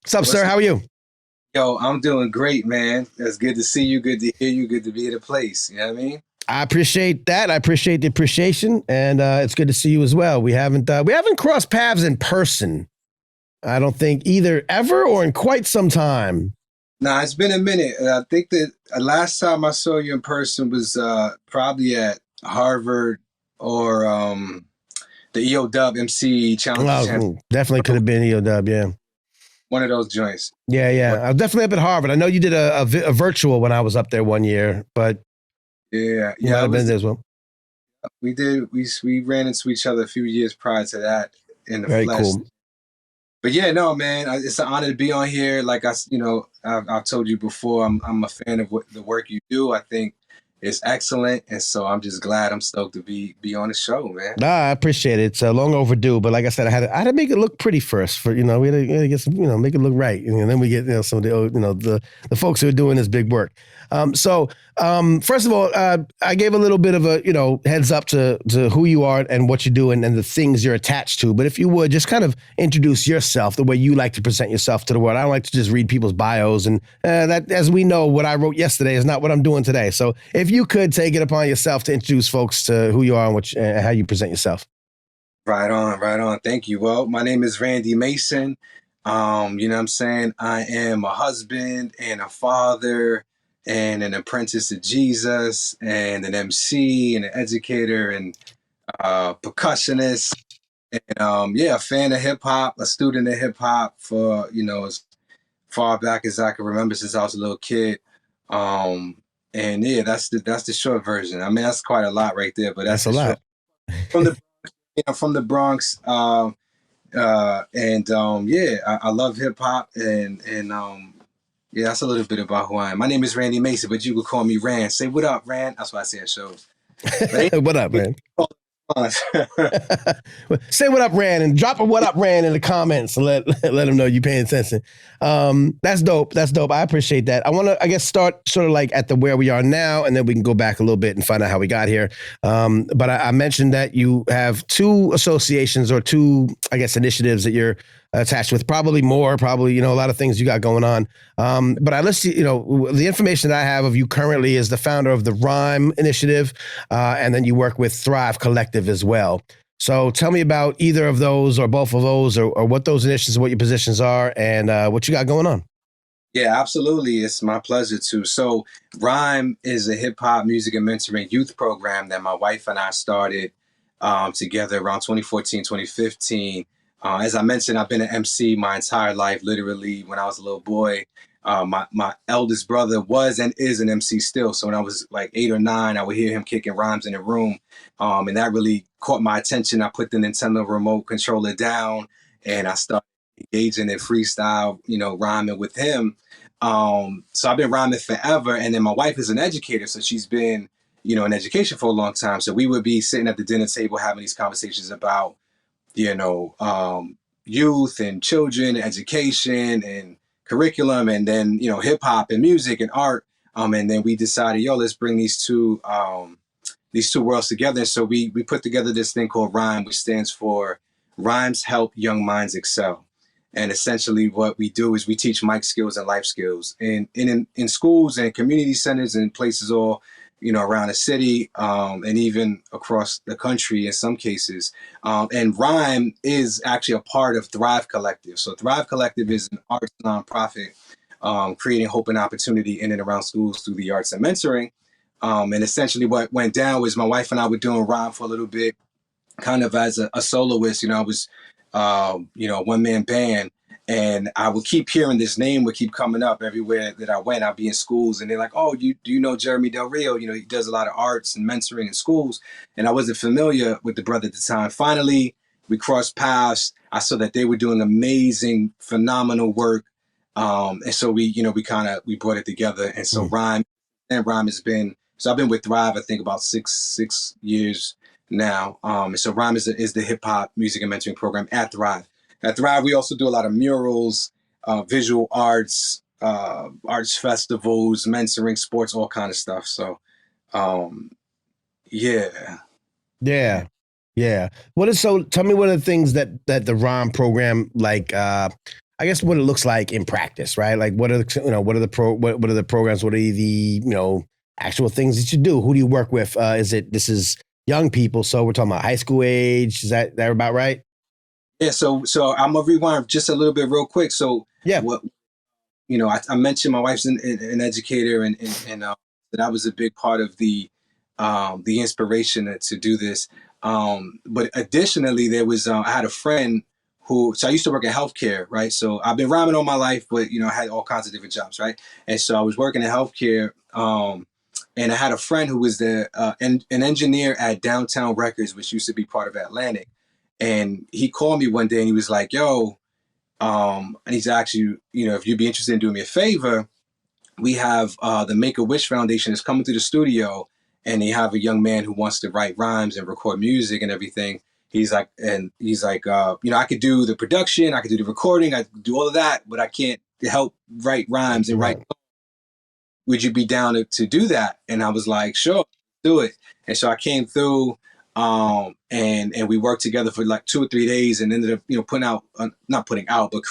What's up, What's sir? How are you? Yo, I'm doing great, man. It's good to see you, good to hear you, good to be at a place. You know what I mean? I appreciate that. I appreciate the appreciation, and it's good to see you as well. We haven't crossed paths in person. I don't think either ever or in quite some time. Nah, it's been a minute. I think that last time I saw you in person was probably at Harvard or the EO Dub MC Challenger Champ. Definitely could have been EOW. Yeah, One of those joints. yeah, What? yeah. I was definitely up at Harvard. I know you did a virtual when I was up there one year, but Yeah, you might yeah. I have been was. there as well. We did. We ran into each other a few years prior to that in the Very flesh. cool. But yeah, no, man, it's an honor to be on here. Like I've told you before, I'm a fan of what the work you do. I think it's excellent, and so I'm just glad. I'm stoked to be on the show, man. Nah, I appreciate it. It's long overdue, but like I said, I had to make it look pretty first. For we had to get some, make it look right, and then we get some of the the folks who are doing this big work. First of all, I gave a little bit of a heads up to who you are and what you do and the things you're attached to. But if you would just kind of introduce yourself the way you like to present yourself to the world. I don't like to just read people's bios, and that, as we know, what I wrote yesterday is not what I'm doing today. So if you could take it upon yourself to introduce folks to who you are and how you present yourself. Right on, right on. Thank you. Well, my name is Randy Mason. You know what I'm saying? I am a husband and a father and an apprentice to Jesus and an MC and an educator and percussionist. And yeah, a fan of hip hop, a student of hip hop for as far back as I can remember since I was a little kid. And yeah, that's the short version. I mean, that's quite a lot right there, but that's That's a the short lot. from the from the Bronx. And yeah, I love hip hop and yeah, that's a little bit about who I am. My name is Randy Mason, but you could call me Rand. Say what up, Rand. That's what I say at shows. But What up, man? ain't Say what up, Rand, and drop a what up, Rand, in the comments and let them know you paying attention. That's dope. That's dope. I appreciate that. I want to, I guess, start sort of like at the where we are now, and then we can go back a little bit and find out how we got here. But I mentioned that you have two associations or two, I guess, initiatives that you're attached with. Probably more. Probably a lot of things you got going on. But I list the information that I have of you currently is the founder of the R.H.Y.M.E initiative, and then you work with Thrive Collective as well. So tell me about either of those or both of those or what those initiatives, what your positions are, and what you got going on. Yeah, absolutely. It's my pleasure to. So, Rhyme is a hip hop music and mentoring youth program that my wife and I started together around 2014, 2015. As I mentioned, I've been an MC my entire life, literally when I was a little boy. My eldest brother was and is an MC still. So when I was like 8 or 9, I would hear him kicking rhymes in the room. And that really caught my attention. I put the Nintendo remote controller down and I started engaging in freestyle, rhyming with him. So I've been rhyming forever. And then my wife is an educator. So she's been, in education for a long time. So we would be sitting at the dinner table having these conversations about, you know, um, youth and children, and education and curriculum, and then, hip hop and music and art. And then we decided, yo, let's bring these two worlds together. So we put together this thing called Rhyme, which stands for Rhymes Help Young Minds Excel. And essentially, what we do is we teach mic skills and life skills in schools and community centers and places all around the city, and even across the country in some cases. And Rhyme is actually a part of Thrive Collective. So Thrive Collective is an arts nonprofit creating hope and opportunity in and around schools through the arts and mentoring. And essentially, what went down was my wife and I were doing Rhyme for a little bit, kind of as a soloist. I was, a one man band. And I would keep hearing this name would keep coming up everywhere that I went. I'd be in schools and they're like, oh, do you know Jeremy Del Rio? He does a lot of arts and mentoring in schools. And I wasn't familiar with the brother at the time. Finally, we crossed paths. I saw that they were doing amazing, phenomenal work. And so we brought it together. And so Mm. Rhyme has been, so I've been with Thrive, I think about six years now. And so Rhyme is the hip hop music and mentoring program at Thrive. At Thrive, we also do a lot of murals, visual arts, arts festivals, mentoring, sports, all kind of stuff. So, um, yeah. Yeah. Yeah. Tell me what are the things that the ROM program like I guess what it looks like in practice, right? Like what are the, what are the what are the programs? What are the, actual things that you do? Who do you work with? This is young people. So we're talking about high school age. Is that about right? Yeah, so I'm gonna rewind just a little bit real quick. So Yeah. what I mentioned my wife's an educator, and that was a big part of the inspiration to do this. But additionally, there was I had a friend who, so I used to work in healthcare, right? So I've been rhyming all my life, but I had all kinds of different jobs, right? And so I was working in healthcare, and I had a friend who was an engineer at Downtown Records, which used to be part of Atlantic. And he called me one day and he was like, "Yo," and he's actually, if you'd be interested in doing me a favor, we have the Make-A-Wish Foundation is coming to the studio, and they have a young man who wants to write rhymes and record music and everything. He's like, I could do the production, I could do the recording, I could do all of that, but I can't help write rhymes and write. Right. Would you be down to do that? And I was like, sure, do it. And so I came through, and we worked together for like 2 or 3 days, and ended up, putting out, not putting out, but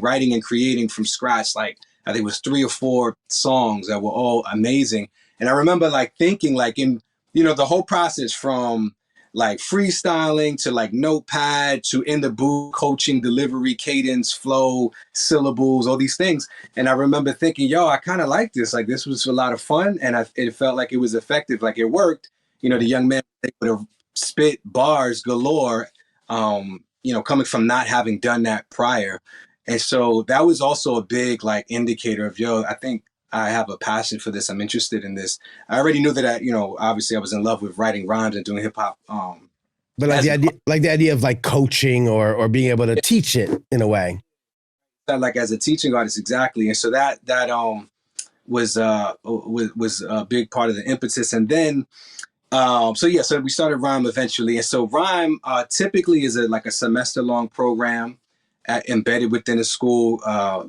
writing and creating from scratch. Like I think it was 3 or 4 songs that were all amazing. And I remember like thinking like the whole process from like freestyling to like notepad to in the booth, coaching, delivery, cadence, flow, syllables, all these things. And I remember thinking, yo, I kind of like this. Like this was a lot of fun, and it felt like it was effective. Like it worked. The young man would have spit bars galore. Coming from not having done that prior, and so that was also a big like indicator of, yo, I think I have a passion for this. I'm interested in this. I already knew that obviously I was in love with writing rhymes and doing hip hop. But As the idea of like coaching or being able to teach it in a way. like as a teaching artist, exactly. And so that was a big part of the impetus. And then so we started R.H.Y.M.E eventually. And so R.H.Y.M.E typically is like a semester long program embedded within a school,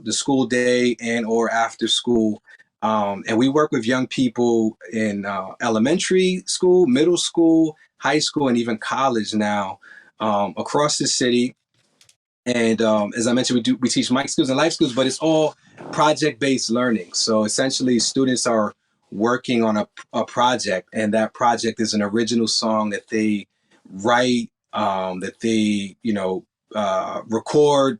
the school day and or after school. And we work with young people in elementary school, middle school, high school, and even college now, across the city. And as I mentioned, we teach mic skills and life skills, but it's all project-based learning. So essentially, students are working on a project, and that project is an original song that they write, that they record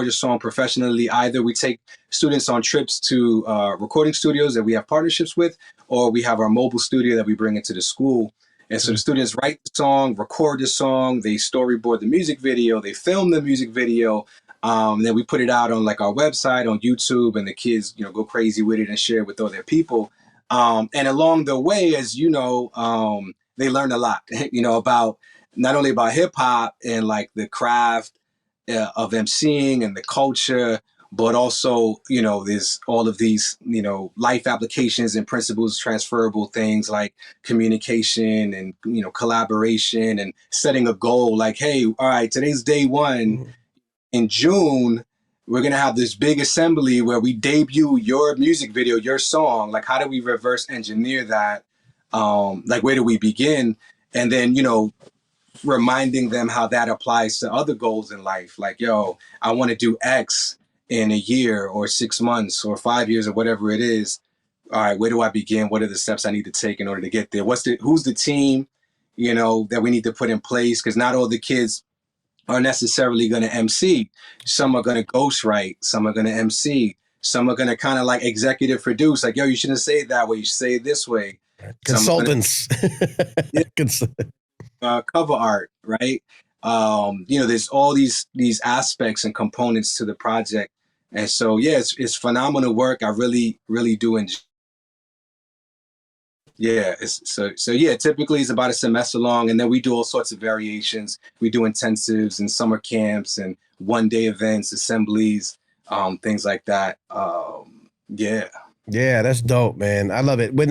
your song professionally. Either we take students on trips to recording studios that we have partnerships with, or we have our mobile studio that we bring into the school. And so the students write the song, record the song, they storyboard the music video, they film the music video, then we put it out on like our website, on YouTube, and the kids, go crazy with it and share it with all their people. And along the way, as they learn a lot, about not only about hip hop and like the craft of emceeing and the culture, but also, there's all of these, life applications and principles, transferable things like communication and, collaboration and setting a goal. Like, hey, all right, today's day one. Mhm. In June, we're going to have this big assembly where we debut your music video, your song. Like, how do we reverse engineer that? Like, where do we begin? And then, reminding them how that applies to other goals in life. Like, yo, I want to do X in a year or 6 months or 5 years or whatever it is. All right, where do I begin? What are the steps I need to take in order to get there? Who's the team, that we need to put in place? Because not all the kids are necessarily going to MC. Some are going to ghostwrite. Some are going to MC. Some are going to kind of like executive produce. Like, yo, you shouldn't say it that way. You should say it this way. Consultants. Cover art, right? There's all these aspects and components to the project, and so yeah, it's phenomenal work. I really, really do enjoy. Yeah, so yeah. Typically, it's about a semester long, and then we do all sorts of variations. We do intensives and summer camps and 1-day events, assemblies, things like that. Yeah. Yeah, that's dope, man. I love it. When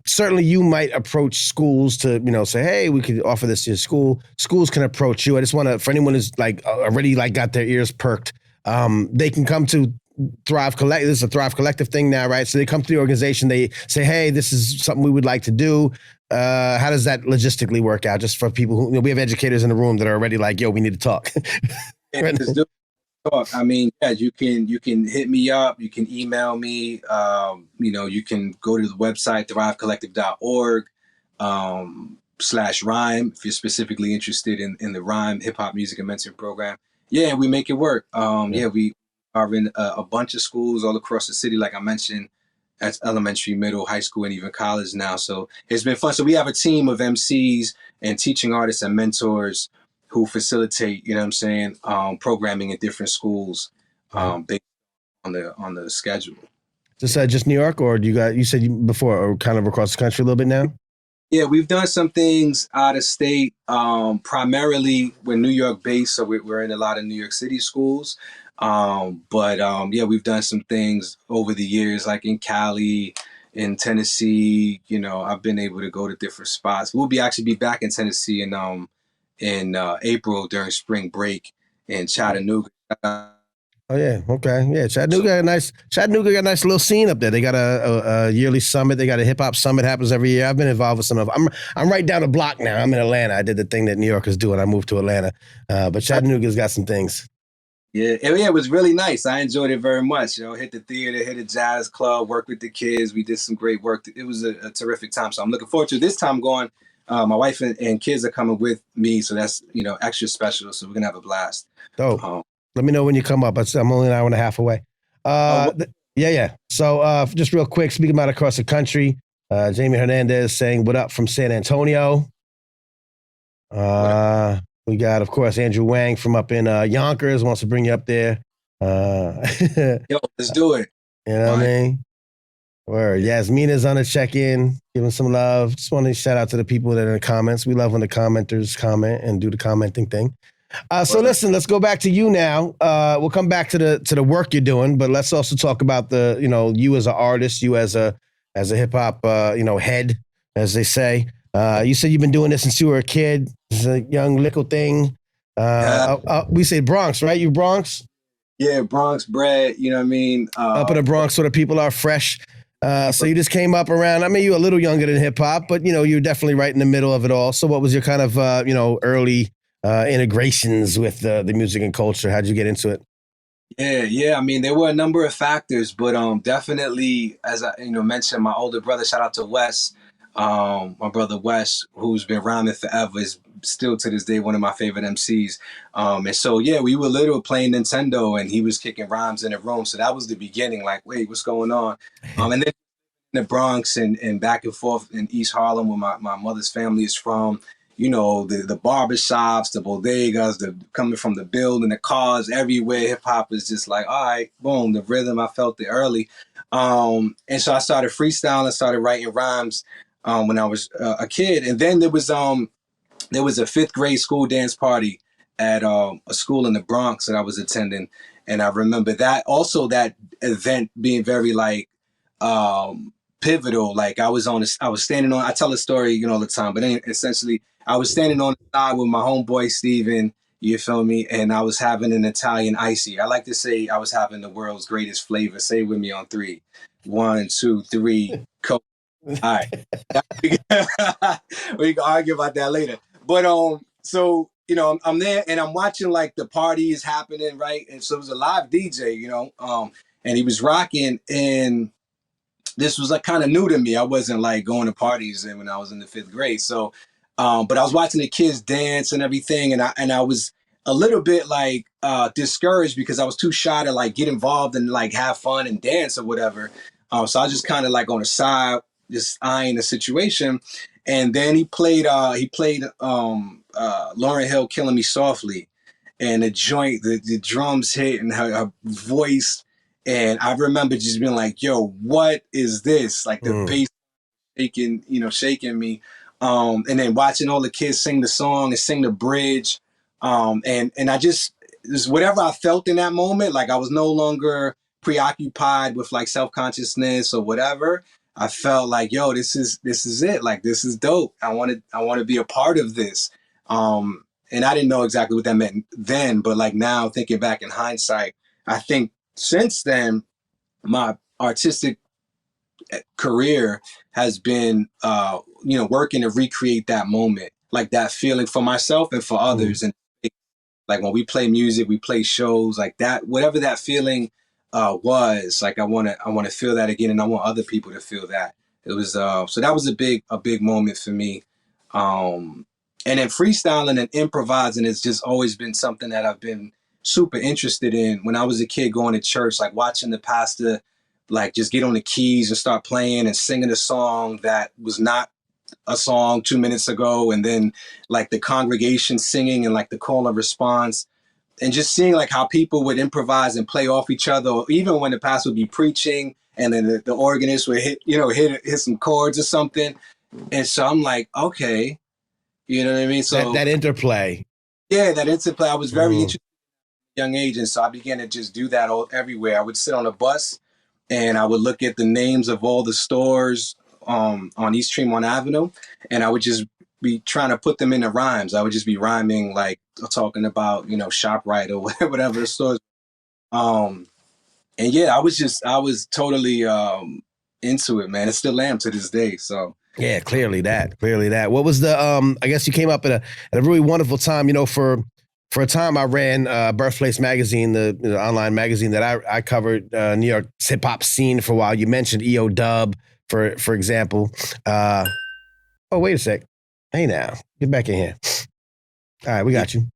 certainly you might approach schools to, say, hey, we could offer this to your school. Schools can approach you. I just want to, for anyone who's like already like got their ears perked, they can come to Thrive Collective. This is a Thrive Collective thing now, right? So they come to the organization, they say, hey, this is something we would like to do. How does that logistically work out? Just for people who, we have educators in the room that are already like, yo, we need to talk. Right. talk. I mean, yeah, you can hit me up, you can email me, you can go to the website thrivecollective.org /R.H.Y.M.E if you're specifically interested in the R.H.Y.M.E hip hop music and mentoring program. Yeah, we make it work. Yeah. Yeah, we are in a bunch of schools all across the city, like I mentioned. That's elementary, middle, high school, and even college now. So it's been fun. So we have a team of MCs and teaching artists and mentors who facilitate, you know what I'm saying, programming in different schools Right. based on the schedule. Just New York, or do you said before, or kind of across the country a little bit now? Yeah, we've done some things out of state. Primarily, we're New York based, so we're in a lot of New York City schools. But yeah, we've done some things over the years, like in Cali, in Tennessee. I've been able to go to different spots. We'll be actually be back in Tennessee in April during spring break in Chattanooga. Oh yeah, okay, yeah. So Chattanooga got a nice little scene up there. They got a yearly summit. They got a hip hop summit happens every year. I've been involved with some of. I'm right down the block now. I'm in Atlanta. I did the thing that New Yorkers do, and I moved to Atlanta. But Chattanooga's got some things. yeah, it was really nice. I enjoyed it very much. Hit the theater, hit a jazz club, worked with the kids. We did some great work. It was a terrific time. So I'm looking forward to this time going. My wife and kids are coming with me, so that's extra special. So we're gonna have a blast. Dope. Um, Let me know when you come up. I'm only an hour and a half away. what, Yeah, yeah. So just real quick, speaking about across the country, Jamie Hernandez saying, "What up from San Antonio?" what? We got, of course, Andrew Wang from up in Yonkers wants to bring you up there. You Yo, let's do it. know what I Fine. mean? Word. Yasmina's on a check-in, giving some love. Just want to shout out to the people that are in the comments. We love when the commenters comment and do the commenting thing. So Word. listen, let's go back to you now. We'll come back to the work you're doing, but let's also talk about you as an artist, you as a hip hop head, as they say. You said you've been doing this since you were a kid, as a young little thing. Yeah, We say Bronx, right? You Bronx? yeah, Bronx bred. You know what I mean? Up in the Bronx, sort of people are fresh. So you just came up around. I mean, you're a little younger than hip hop, but you're definitely right in the middle of it all. So what was your kind of early integrations with the music and culture? How'd you get into it? Yeah. I mean, there were a number of factors, but definitely, as I mentioned, my older brother. Shout out to Wes, my brother Wes, who's been rhyming forever, is still to this day one of my favorite MCs. And so yeah, we were literally playing Nintendo, and he was kicking rhymes in the room. So that was the beginning. Like, wait, what's going on? And then the Bronx and back and forth in East Harlem, where my mother's family is from. The barber shops, the bodegas, the coming from the building, the cars everywhere. Hip hop is just like, all right, boom, the rhythm. I felt it early. And so I started freestyling, started writing rhymes when I was a kid. And then there was a fifth grade school dance party at a school in the Bronx that I was attending. And I remember that event being very like pivotal. Like I was standing on, I tell a story, all the time, but essentially I was standing on the side with my homeboy, Steven, you feel me? And I was having an Italian icy. I like to say I was having the world's greatest flavor. Say it with me on three. One, two, three, Coke. All right. We can argue about that later. But so I'm there and I'm watching like the party is happening, right? And so it was a live DJ, and he was rocking, and this was like kind of new to me. I wasn't like going to parties when I was in the fifth grade. So, but I was watching the kids dance and everything, and I was a little bit like discouraged because I was too shy to like get involved and like have fun and dance or whatever. So I was just kind of like on the side, just eyeing the situation. And then he played Lauryn Hill "Killing Me Softly," and the joint, the drums hit and her voice. And I remember just being like, yo, what is this? Like the Mm. bass shaking me. And then watching all the kids sing the song and sing the bridge. And I just whatever I felt in that moment, like I was no longer preoccupied with like self-consciousness or whatever. I felt like, yo, this is it. Like this is dope. I want to be a part of this. And I didn't know exactly what that meant then, but like now thinking back in hindsight, I think since then my artistic career has been working to recreate that moment, like that feeling for myself and for Mm. others. And Like when we play music, we play shows like that, whatever that feeling was, like I want to feel that again, and I want other people to feel that. It was so that was a big moment for me. Um, and then freestyling and improvising has just always been something that I've been super interested in. When I was a kid going to church, like watching the pastor like just get on the keys and start playing and singing a song that was not a song 2 minutes ago, and then like the congregation singing and like the call and response, and just seeing like how people would improvise and play off each other, or even when the pastor would be preaching and then the organist would hit some chords or something. And so I'm like, okay, you know what I mean? That So that interplay. yeah, that interplay, I was very Mm. interested at a young age, and so I began to just do that all everywhere. I would sit on a bus and I would look at the names of all the stores on East Tremont Avenue, and I would just be trying to put them into rhymes. I would just be rhyming, like talking about ShopRite or whatever the stores. Um, and yeah, I was totally into it, man. I still am to this day. So Yeah, clearly that. What was the I guess you came up at a really wonderful time, for a time I ran Birthplace magazine, the online magazine that I covered New York hip hop scene for a while. You mentioned EO for example. Oh, wait a sec. Hey now, get back in here. All right, we yeah, got you.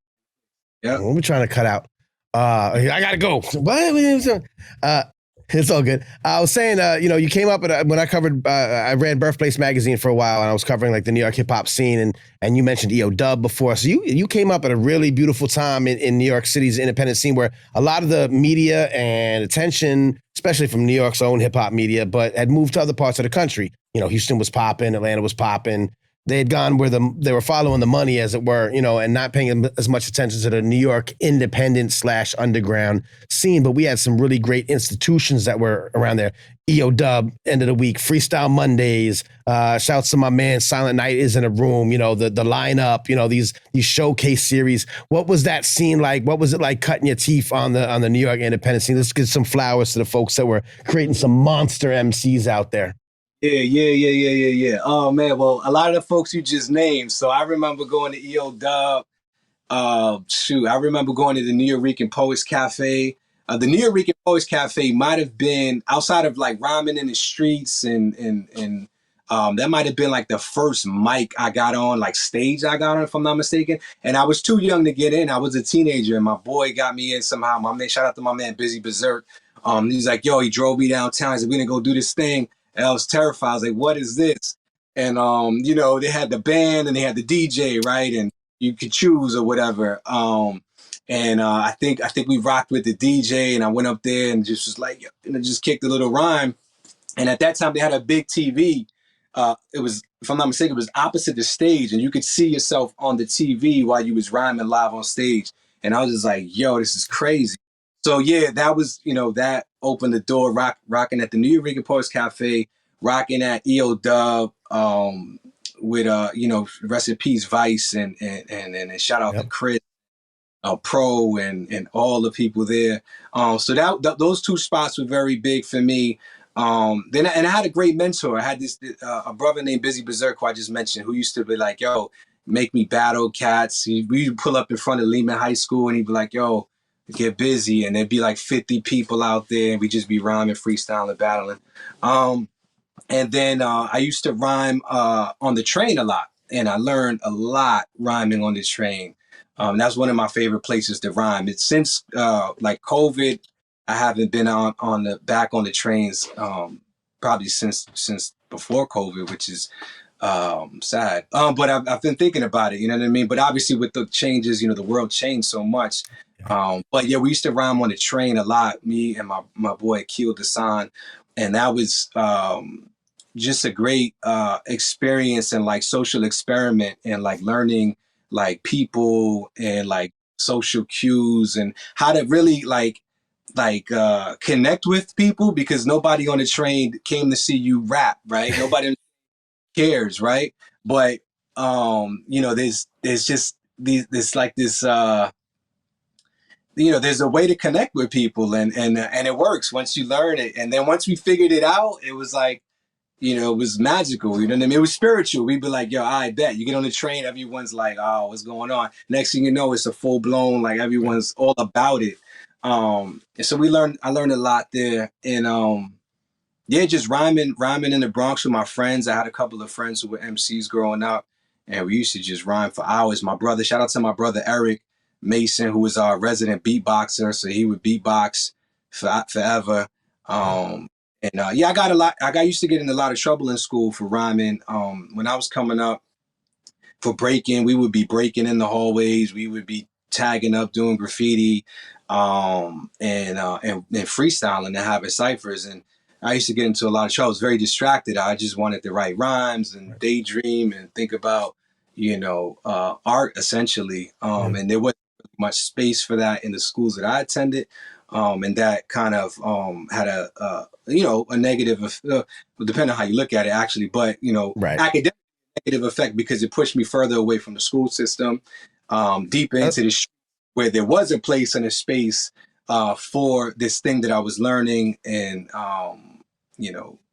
yeah, What are we trying to cut out? I gotta go. What? Uh, it's all good. I was saying, you came up when I covered. I ran Birthplace magazine for a while, and I was covering like the New York hip hop scene, and you mentioned EO before. So you came up at a really beautiful time in New York City's independent scene, where a lot of the media and attention, especially from New York's own hip hop media, but had moved to other parts of the country. Houston was popping, Atlanta was popping. They had gone where they were following the money, as it were, and not paying as much attention to the New York independent/underground scene. But we had some really great institutions that were around there. EO end of the week, Freestyle Mondays. Shouts to my man Silent Night is in a room. The lineup. These showcase series. What was that scene like? What was it like cutting your teeth on the New York independent scene? Let's give some flowers to the folks that were creating some monster MCs out there. yeah, yeah, yeah, yeah, yeah, yeah. Oh man, well, a lot of the folks you just named. So I remember going to EO Dub. Shoot, I remember going to the New York Poets Cafe. The New York Poets Cafe might have been outside of like rhyming in the streets, and that might have been like the first mic I got on, like stage I got on, if I'm not mistaken. And I was too young to get in. I was a teenager, and my boy got me in somehow. My man, shout out to my man Busy Berserk. He's like, yo, he drove me downtown. He said, we're gonna go do this thing. And I was terrified. I was like, what is this? And they had the band and they had the DJ, right? And you could choose or whatever. And I think we rocked with the DJ, and I went up there and just was like, just kicked a little rhyme. And at that time, they had a big TV. It was, if I'm not mistaken, it was opposite the stage, and you could see yourself on the TV while you was rhyming live on stage. And I was just like, yo, this is crazy. So yeah, that was, that opened the door, rocking at the New York Poets Cafe, rocking at EO Dub, with rest in peace Vice, and shout out to Yep. Chris, Pro, and all the people there. So those two spots were very big for me. Then I had a great mentor. I had this a brother named Busy Berserk, who I just mentioned, who used to be like, "Yo, make me battle cats." We would pull up in front of Lehman High School, and he'd be like, "Yo, get busy," and there'd be like 50 people out there, and we just be rhyming, freestyling, battling. Um, and then I used to rhyme on the train a lot, and I learned a lot rhyming on the train. That's one of my favorite places to rhyme. It's since like COVID, I haven't been on the back on the trains probably since before COVID, which is sad. But I've been thinking about it. You know what I mean? But obviously, with the changes, the world changed so much. But yeah, we used to rhyme on the train a lot. Me and my boy Akil Dasan, and that was just a great experience and like social experiment and like learning like people and like social cues and how to really connect with people, because nobody on the train came to see you rap, right? Nobody cares, right? But there's just this like this there's a way to connect with people, and it works once you learn it. And then once we figured it out, it was like it was magical. You know what I mean? It was spiritual. We'd be like, yo, I bet. You get on the train, everyone's like, oh, what's going on? Next thing you know, it's a full blown, like everyone's all about it. And so I learned a lot there. And yeah, just rhyming in the Bronx with my friends. I had a couple of friends who were MCs growing up, and we used to just rhyme for hours. My brother, shout out to my brother Eric Mason, who was our resident beatboxer. So he would beatbox forever. And yeah, I got used to getting in a lot of trouble in school for rhyming. When I was coming up, for breaking. We would be breaking in the hallways. We would be tagging up, doing graffiti, and freestyling and having ciphers. And I used to get into a lot of trouble. I was very distracted. I just wanted to write rhymes and daydream and think about, art essentially. And there wasn't much space for that in the schools that I attended. And that kind of had a negative, depending on how you look at it, actually. But Right. academic negative effect because it pushed me further away from the school system, deeper into the where there was a place and a space for this thing that I was learning and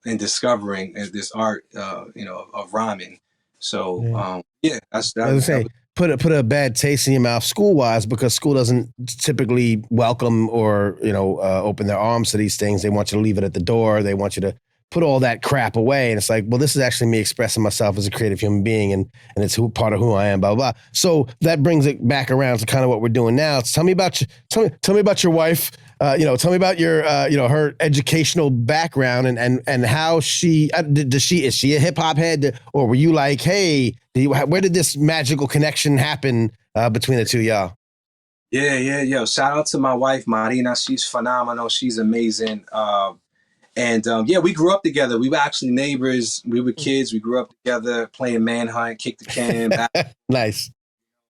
discovering this art, of rhyming. So yeah, that's that. As I say, put a bad taste in your mouth school wise because school doesn't typically welcome or open their arms to these things. They want you to leave it at the door. They want you to put all that crap away. And it's like, well, this is actually me expressing myself as a creative human being, and it's part of who I am, blah, blah, blah. So that brings it back around to kind of what we're doing now. So tell me about your wife. Tell me about your, her educational background and how she, is she a hip hop head, or were you like, hey, where did this magical connection happen between the two of y'all? Yeah. Yo, shout out to my wife, Marina. She's phenomenal. She's amazing. And yeah, we grew up together. We were actually neighbors. We were kids. We grew up together playing manhunt, kick the can, Nice.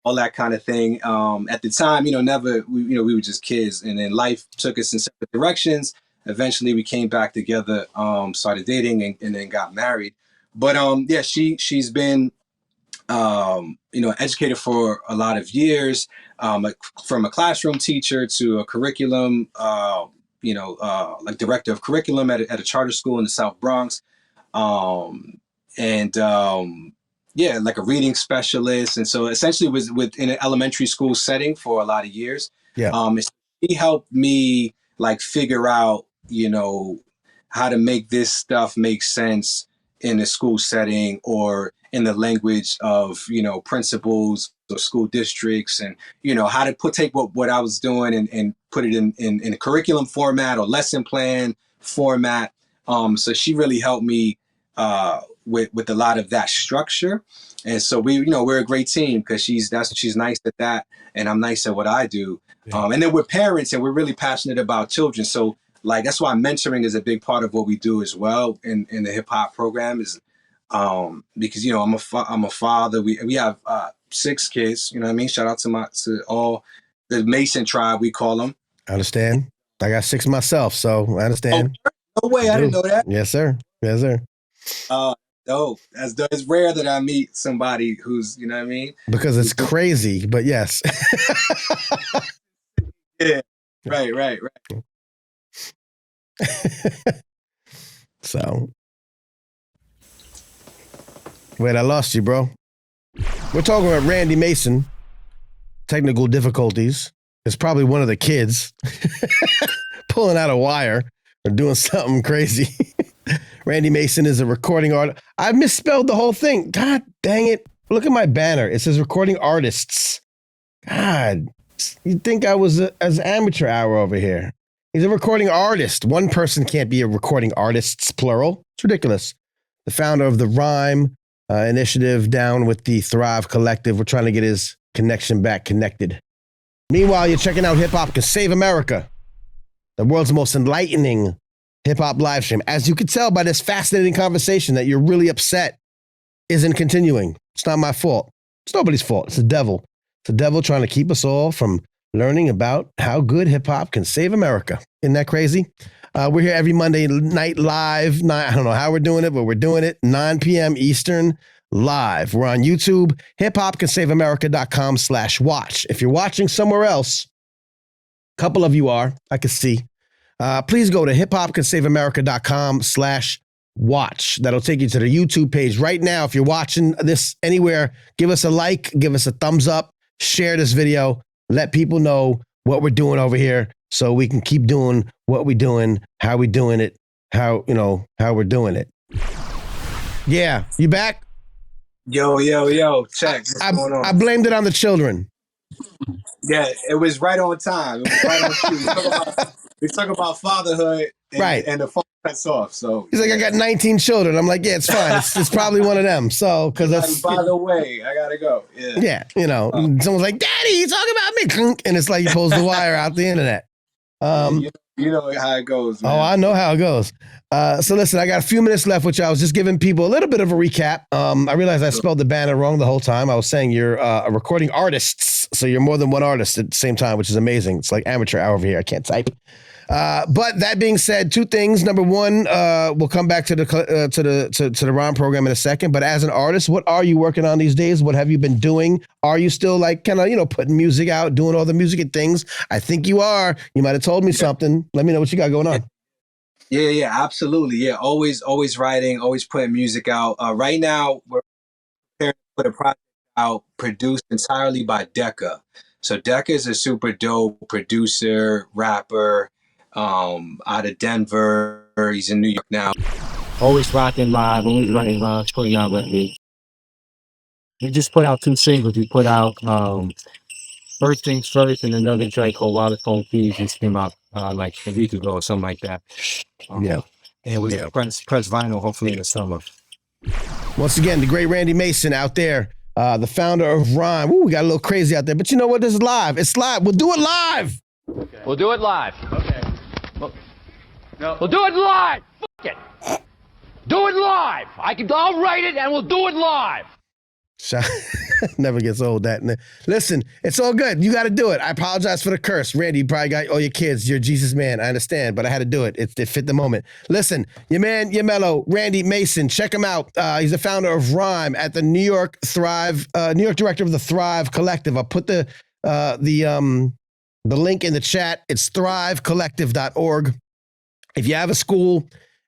all that kind of thing. At the time, we were just kids, and then life took us in separate directions. Eventually, we came back together, started dating, and then got married. But yeah, she's been educator for a lot of years, from a classroom teacher to a curriculum, like director of curriculum at a charter school in the South Bronx. And yeah, like a reading specialist. And so essentially was in an elementary school setting for a lot of years. Yeah. He helped me like figure out, how to make this stuff make sense in a school setting or in the language of, principals or school districts, and, how to take what I was doing and put it in a curriculum format or lesson plan format. So she really helped me with a lot of that structure. And so we're a great team because she's nice at that, and I'm nice at what I do. Yeah. And then we're parents, and we're really passionate about children. So like that's why mentoring is a big part of what we do as well in the hip hop program is because I'm a father. We have 6 kids. You know what I mean? Shout out to all the Mason tribe, we call them. I understand. I got 6 myself, so I understand. Oh, no way, I didn't know that. Yes, sir. Yes, sir. Oh, it's rare that I meet somebody who's, you know what I mean? Because it's crazy, but yes. Yeah. Right. So, wait, I lost you, bro. We're talking about Randy Mason. Technical difficulties. It's probably one of the kids pulling out a wire or doing something crazy. Randy Mason is a recording artist. I misspelled the whole thing. God dang it. Look at my banner. It says recording artists. God, you'd think I was as amateur hour over here. He's a recording artist. One person can't be a recording artists, plural. It's ridiculous. The founder of the R.H.Y.M.E initiative, down with the Thrive Collective. We're trying to get his connection back connected. Meanwhile, you're checking out Hip Hop Can Save America, the world's most enlightening hip hop live stream. As you can tell by this fascinating conversation that you're really upset isn't continuing. It's not my fault. It's nobody's fault. It's the devil. It's the devil trying to keep us all from learning about how good hip hop can save America. Isn't that crazy? We're here every Monday night live. I don't know how we're doing it, but we're doing it 9 p.m. Eastern live. We're on YouTube, hiphopcansaveamerica.com/watch. If you're watching somewhere else, a couple of you are, I can see. Please go to hiphopcansaveamerica.com/watch watch. That'll take you to the YouTube page right now. If you're watching this anywhere, give us a like, give us a thumbs up, share this video, let people know what we're doing over here so we can keep doing what we're doing, how we're doing it, how we're doing it. Yeah, you back? Yo, check. What's going on? I blamed it on the children. Yeah, it was right on time. It was right on cue. We talk about fatherhood, and the phone cuts off. So he's like, I got 19 children. I'm like, yeah, it's fine. It's probably one of them. So, because that's. By the way, I gotta go. Yeah, someone's like, Daddy, you talking about me? And it's like he pulls the wire out the internet. You know how it goes, man. Oh, I know how it goes. So listen, I got a few minutes left, which I was just giving people a little bit of a recap. I realized I spelled the banner wrong the whole time. I was saying you're a recording artists, so you're more than one artist at the same time, which is amazing. It's like amateur hour over here. I can't type. But that being said, two things. Number one, we'll come back to the R.H.Y.M.E program in a second. But as an artist, what are you working on these days? What have you been doing? Are you still like kind of putting music out, doing all the music things? I think you are. You might have told me something. Let me know what you got going on. Yeah, absolutely. Yeah, always writing, always putting music out. Right now, we're preparing to put a project out produced entirely by Decca. So Decca is a super dope producer, rapper, out of Denver. He's in New York now. Always rocking live, always running live, putting out records. We just put out 2 singles. We put out First Things First and another track called Waterphone Keys just came out like a week ago or something like that. And we press vinyl hopefully in the summer. Once again, the great Randy Mason out there, the founder of R.H.Y.M.E. Ooh, we got a little crazy out there, but you know what? This is live. It's live. We'll do it live. Okay. We'll do it live. Okay. We'll do it live. Fuck it. Do it live. I'll write it and we'll do it live. Never gets old. That. Listen, it's all good. You got to do it. I apologize for the curse. Randy, you probably got all your kids. You're a Jesus man. I understand, but I had to do it. It fit the moment. Listen, your man, your mellow, Randy Mason. Check him out. He's the founder of R.H.Y.M.E at the New York director of the Thrive Collective. I'll put the link in the chat. It's thrivecollective.org. If you have a school,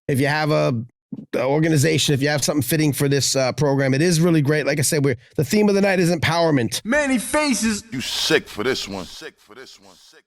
if you have a organization, if you have something fitting for this program, it is really great. Like I said, the theme of the night is empowerment. Many faces. You sick for this one. Sick for this one. Sick.